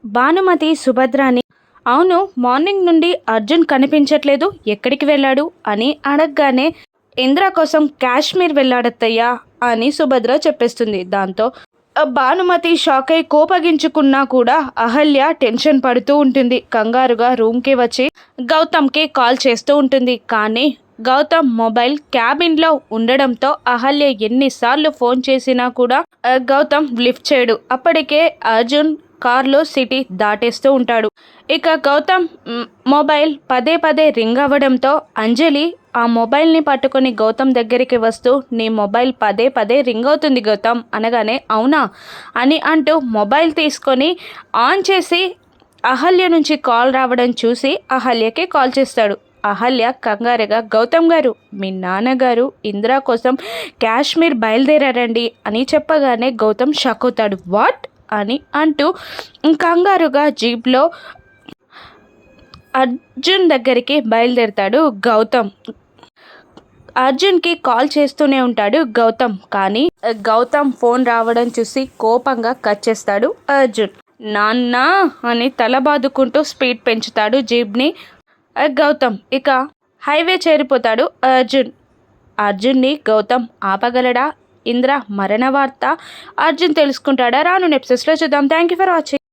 భానుమతి సుభద్రాని అవును మార్నింగ్ నుండి అర్జున్ కనిపించట్లేదు ఎక్కడికి వెళ్ళాడు అని అడగగానే ఇంద్ర కోసం కాశ్మీర్ వెళ్ళాడత్తయ్యా అని సుభద్ర చెప్పేస్తుంది. దాంతో భానుమతి షాక్ అయి కోపగించుకున్నా కూడా అహల్య టెన్షన్ పడుతూ ఉంటుంది. కంగారుగా రూమ్కి వచ్చి గౌతమ్కి కాల్ చేస్తూ ఉంటుంది. కానీ గౌతమ్ మొబైల్ క్యాబిన్లో ఉండడంతో అహల్య ఎన్నిసార్లు ఫోన్ చేసినా కూడా గౌతమ్ లిఫ్ట్ చేయడు. అప్పటికే అర్జున్ కార్లో సిటీ దాటేస్తూ ఉంటాడు. ఇక గౌతమ్ మొబైల్ పదే పదే రింగ్ అవ్వడంతో అంజలి ఆ మొబైల్ని పట్టుకొని గౌతమ్ దగ్గరికి వస్తూ నీ మొబైల్ పదే పదే రింగ్ అవుతుంది గౌతమ్ అనగానే అవునా అని అంటూ మొబైల్ తీసుకొని ఆన్ చేసి అహల్య నుంచి కాల్ రావడం చూసి అహల్యకి కాల్ చేస్తాడు. అహల్య కంగారుగా గౌతమ్ గారు మీ నాన్నగారు ఇందిరా కోసం కాశ్మీర్ బయలుదేరారండి అని చెప్పగానే గౌతమ్ షాక్ అవుతాడు. వాట్ అని అంటూ కంగారుగా జీప్లో అర్జున్ దగ్గరికి బయలుదేరుతాడు గౌతమ్. అర్జున్కి కాల్ చేస్తూనే ఉంటాడు గౌతమ్. కానీ గౌతమ్ ఫోన్ రావడం చూసి కోపంగా కట్ చేస్తాడు అర్జున్. నాన్న అని తల బాదుకుంటూ స్పీడ్ పెంచుతాడు జీప్ని గౌతమ్. ఇక హైవే చేరిపోతాడు అర్జున్. అర్జున్ని గౌతమ్ ఆపగలడా? ఇంద్ర మరణ వార్త అర్జున్ తెలుసుకుంటాడా? రాను ఎపిసోడ్స్లో చూద్దాం. Thank you for watching.